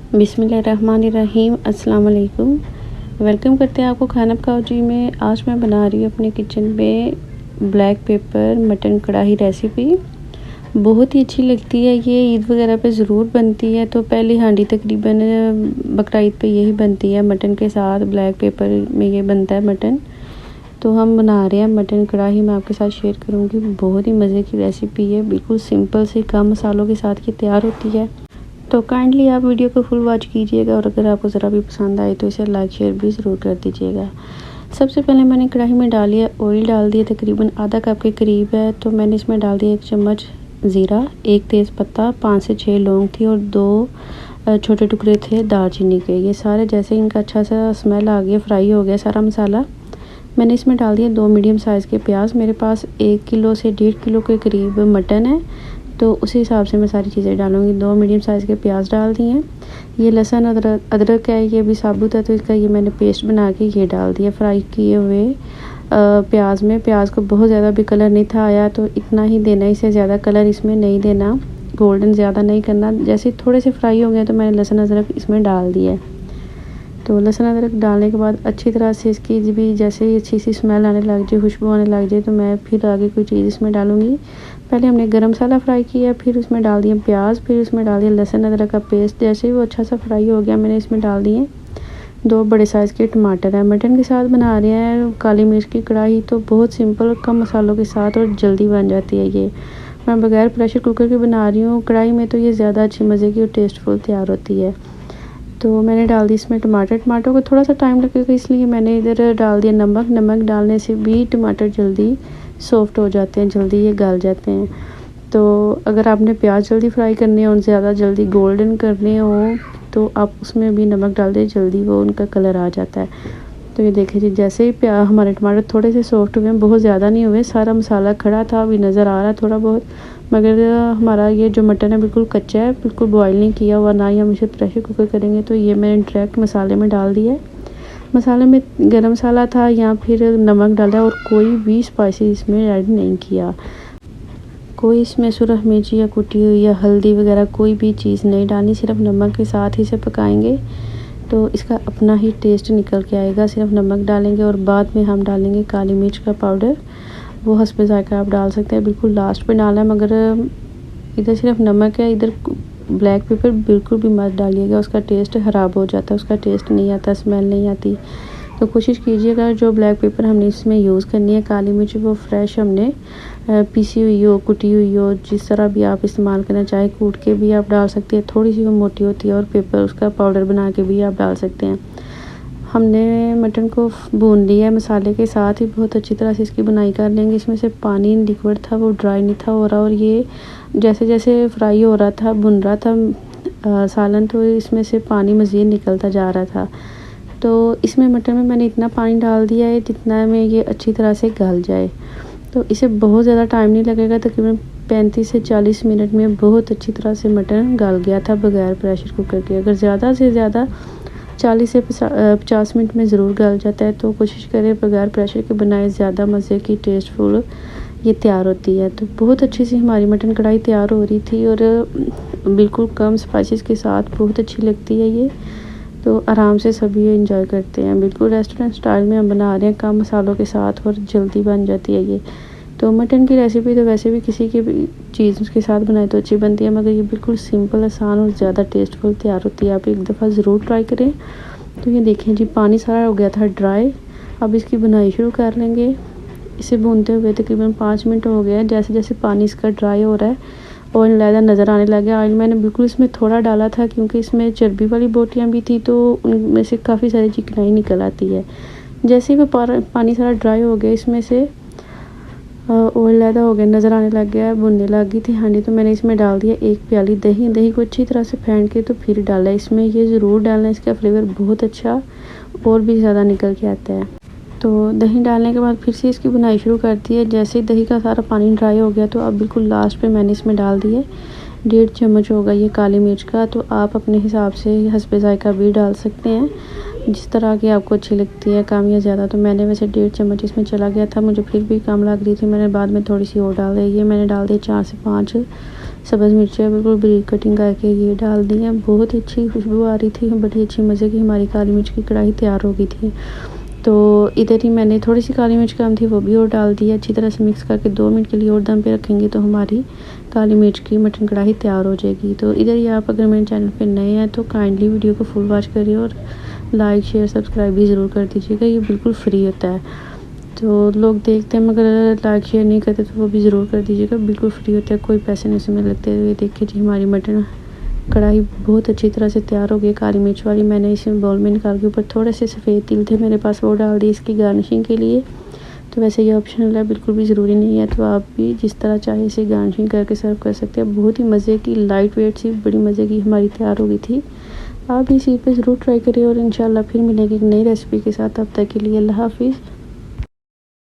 बिस्मिल्लाहिर्रहमानिर्रहीम। अस्सलाम वालेकुम। वेलकम करते हैं आपको खाना पकाओ जी में। आज मैं बना रही हूँ अपने किचन में ब्लैक पेपर मटन कढ़ाई रेसिपी। बहुत ही अच्छी लगती है ये, ईद वगैरह पे ज़रूर बनती है। तो पहली हांडी तकरीबन बकरा ईद पे यही बनती है, मटन के साथ ब्लैक पेपर में ये बनता है मटन। तो हम बना रहे हैं मटन कढ़ाई, मैं आपके साथ शेयर करूँगी। बहुत ही मज़े की रेसिपी है, बिल्कुल सिंपल से कम मसालों के साथ ये तैयार होती है। तो काइंडली आप वीडियो को फुल वॉच कीजिएगा और अगर आपको ज़रा भी पसंद आए तो इसे लाइक शेयर भी ज़रूर कर दीजिएगा। सबसे पहले मैंने कढ़ाई में डाली है ऑयल, डाल दिया तकरीबन आधा कप के करीब है। तो मैंने इसमें डाल दिया 1 चम्मच ज़ीरा, 1 तेज़ पत्ता, 5 से 6 लौंग थी और 2 छोटे टुकड़े थे दालचीनी के। ये सारे जैसे इनका अच्छा सा स्मेल आ गया, फ्राई हो गया सारा मसाला, मैंने इसमें डाल दिया 2 मीडियम साइज़ के प्याज। मेरे पास 1 किलो से 1.5 किलो के करीब मटन है, तो उसी हिसाब से मैं सारी चीज़ें डालूँगी। 2 मीडियम साइज़ के प्याज डाल दिए हैं। ये लहसुन अदरक है, ये भी साबुत है, तो इसका ये मैंने पेस्ट बना के ये डाल दिया फ्राई किए हुए प्याज में। प्याज को बहुत ज़्यादा भी कलर नहीं था आया, तो इतना ही देना, इससे ज़्यादा कलर इसमें नहीं देना, गोल्डन ज़्यादा नहीं करना। जैसे थोड़े से फ्राई हो गए तो मैंने लहसुन अदरक इसमें डाल दिया है। तो लहसुन अदरक डालने के बाद अच्छी तरह से इसकी भी जैसे ही अच्छी सी स्मेल आने लग जाए, खुशबू आने लग जाए, तो मैं फिर आगे कोई चीज़ इसमें डालूँगी। पहले हमने गरम मसाला फ्राई किया, फिर उसमें डाल दिया प्याज, फिर उसमें डाल दिया लहसुन अदरक का पेस्ट। जैसे ही वो अच्छा सा फ्राई हो गया, मैंने इसमें डाल दिए 2 बड़े साइज़ के टमाटर हैं। मटन के साथ बना रहे हैं काली मिर्च की कढ़ाई, तो बहुत सिंपल कम मसालों के साथ और जल्दी बन जाती है ये। मैं बगैर प्रेशर कुकर के बना रही हूँ कढ़ाई में, तो ये ज़्यादा अच्छी मज़े की और टेस्टफुल तैयार होती है। तो मैंने डाल दी इसमें टमाटर को थोड़ा सा टाइम लगेगा, इसलिए मैंने इधर डाल दिया नमक। नमक डालने से भी टमाटर जल्दी सॉफ्ट हो जाते हैं, जल्दी ये गल जाते हैं। तो अगर आपने प्याज जल्दी फ्राई करने हो, ज़्यादा जल्दी गोल्डन करने हो, तो आप उसमें भी नमक डाल दें, जल्दी वो उनका कलर आ जाता है। तो ये देखिए जी, जैसे ही हमारे टमाटर थोड़े से सॉफ्ट हुए, बहुत ज़्यादा नहीं हुए, सारा मसाला खड़ा था, अभी नज़र आ रहा है थोड़ा बहुत, मगर हमारा ये जो मटन है बिल्कुल कच्चा है, बिल्कुल बॉईल नहीं किया हुआ, ना ही हम इसे प्रेशर कुकर करेंगे। तो ये मैंने डायरेक्ट मसाले में डाल दिया है। मसाले में गरम मसाला था या फिर नमक डाला, और कोई भी स्पाइसी इसमें ऐड नहीं किया। कोई इसमें सुरख मिर्ची या कुटी हुई या हल्दी वगैरह कोई भी चीज़ नहीं डालनी, सिर्फ नमक के साथ ही इसे पकाएंगे, तो इसका अपना ही टेस्ट निकल के आएगा। सिर्फ नमक डालेंगे और बाद में हम डालेंगे काली मिर्च का पाउडर, वो हस्बे ज़ायका आप डाल सकते हैं, बिल्कुल लास्ट पे डालना है। मगर इधर सिर्फ नमक है, इधर ब्लैक पेपर बिल्कुल भी मत डालिएगा, उसका टेस्ट ख़राब हो जाता है, उसका टेस्ट नहीं आता, स्मेल नहीं आती। तो कोशिश कीजिएगा जो ब्लैक पेपर हमने इसमें यूज़ करनी है, काली मिर्च वो फ्रेश हमने पीसी हुई हो, कुटी हुई हो, जिस तरह भी आप इस्तेमाल करना चाहें, कूट के भी आप डाल सकते हैं, थोड़ी सी वो मोटी होती है, और पेपर उसका पाउडर बना के भी आप डाल सकते हैं। हमने मटन को भून लिया है मसाले के साथ ही, बहुत अच्छी तरह से इसकी बुनाई कर लेंगे। इसमें से पानी लिक्विड था, वो ड्राई नहीं था हो रहा, और ये जैसे जैसे फ्राई हो रहा था, भुन रहा था सालन, तो इसमें से पानी मज़ीद निकलता जा रहा था। तो इसमें मटन में मैंने इतना पानी डाल दिया है जितना में ये अच्छी तरह से गल जाए। तो इसे बहुत ज़्यादा टाइम नहीं लगेगा, तकरीबन 35 से 40 मिनट में बहुत अच्छी तरह से मटन गल गया था बगैर प्रेशर कुकर के। अगर ज़्यादा से ज़्यादा 40 से 50 मिनट में ज़रूर गल जाता है, तो कोशिश करें बगैर प्रेशर के बनाए, ज़्यादा मज़े की टेस्टफुल ये तैयार होती है। तो बहुत अच्छी सी हमारी मटन कढ़ाई तैयार हो रही थी, और बिल्कुल कम स्पाइसेस के साथ बहुत अच्छी लगती है ये। तो आराम से सभी ये इंजॉय करते हैं, बिल्कुल रेस्टोरेंट स्टाइल में हम बना रहे हैं, कम मसालों के साथ, और जल्दी बन जाती है ये। तो मटन की रेसिपी तो वैसे भी किसी की भी चीज़ के साथ बनाए तो अच्छी बनती है, मगर ये बिल्कुल सिंपल, आसान और ज़्यादा टेस्टफुल तैयार होती है। आप एक दफ़ा ज़रूर ट्राई करें। तो ये देखें जी, पानी सारा हो गया था ड्राई। अब इसकी बुनाई शुरू कर लेंगे। इसे भूनते हुए तकरीबन 5 मिनट हो गए हैं। जैसे जैसे पानी इसका ड्राई हो रहा है, ऑयल लहदा नज़र आने लगा। ऑयल मैंने बिल्कुल इसमें थोड़ा डाला था, क्योंकि इसमें चर्बी वाली बोटियाँ भी थी, तो उनमें से काफ़ी सारी चिकनाई निकल आती है। जैसे ही वो पानी सारा ड्राई हो गया, इसमें से ऑयल लहदा हो गया, नज़र आने लग गया, भुनने लग गई थी हांडी। तो मैंने इसमें डाल दिया 1 प्याली दही। दही को अच्छी तरह से फेंट के तो फिर डाला इसमें, ये ज़रूर डालना, इसका फ्लेवर बहुत अच्छा और भी ज़्यादा निकल के आता है। तो दही डालने के बाद फिर से इसकी बुनाई शुरू कर दी है। जैसे ही दही का सारा पानी ड्राई हो गया, तो अब बिल्कुल लास्ट पे मैंने इसमें डाल दिए 1.5 चम्मच होगा ये काली मिर्च का। तो आप अपने हिसाब से हस्बे ज़ायका भी डाल सकते हैं, जिस तरह की आपको अच्छी लगती है, कम या ज़्यादा। तो मैंने वैसे 1.5 चम्मच इसमें चला गया था, मुझे फिर भी कम लग रही थी, मैंने बाद में थोड़ी सी और डाल दी। ये मैंने डाल दी 4 से 5 सब्ज़ मिर्चें बिल्कुल बारीक कटिंग करके ये डाल दी हैं। बहुत ही अच्छी खुशबू आ रही थी, बड़ी अच्छी मज़े की हमारी काली मिर्च की कढ़ाई तैयार हो गई थी। तो इधर ही मैंने थोड़ी सी काली मिर्च कम थी, वो भी और डाल दी। अच्छी तरह से मिक्स करके 2 मिनट के लिए और दम पे रखेंगे तो हमारी काली मिर्च की मटन कढ़ाई तैयार हो जाएगी। तो इधर ही आप अगर मेरे चैनल पे नए हैं तो काइंडली वीडियो को फुल वॉच करिए और लाइक शेयर सब्सक्राइब भी ज़रूर कर दीजिएगा, ये बिल्कुल फ्री होता है। तो लोग देखते हैं मगर लाइक शेयर नहीं करते तो वो भी ज़रूर कर दीजिएगा, बिल्कुल फ्री होता है, कोई पैसे नहीं उसमें लगते। ये देखिए जी हमारी मटन कढ़ाई बहुत अच्छी तरह से तैयार हो गई काली मिर्च वाली। मैंने इसे बाउल में निकाल के ऊपर थोड़े से सफ़ेद तिल थे मेरे पास, वो डाल दी इसकी गार्निशिंग के लिए। तो वैसे ये ऑप्शनल है, बिल्कुल भी ज़रूरी नहीं है, तो आप भी जिस तरह चाहे इसे गार्निशिंग करके सर्व कर सकते हैं। बहुत ही मज़े की लाइट वेट सी बड़ी मज़े की हमारी तैयार हो गई थी। आप इस चीज़ पे ज़रूर ट्राई करिए और इंशाल्लाह फिर मिलेंगे एक नई रेसिपी के साथ। तब तक के लिए अल्लाह हाफिज़।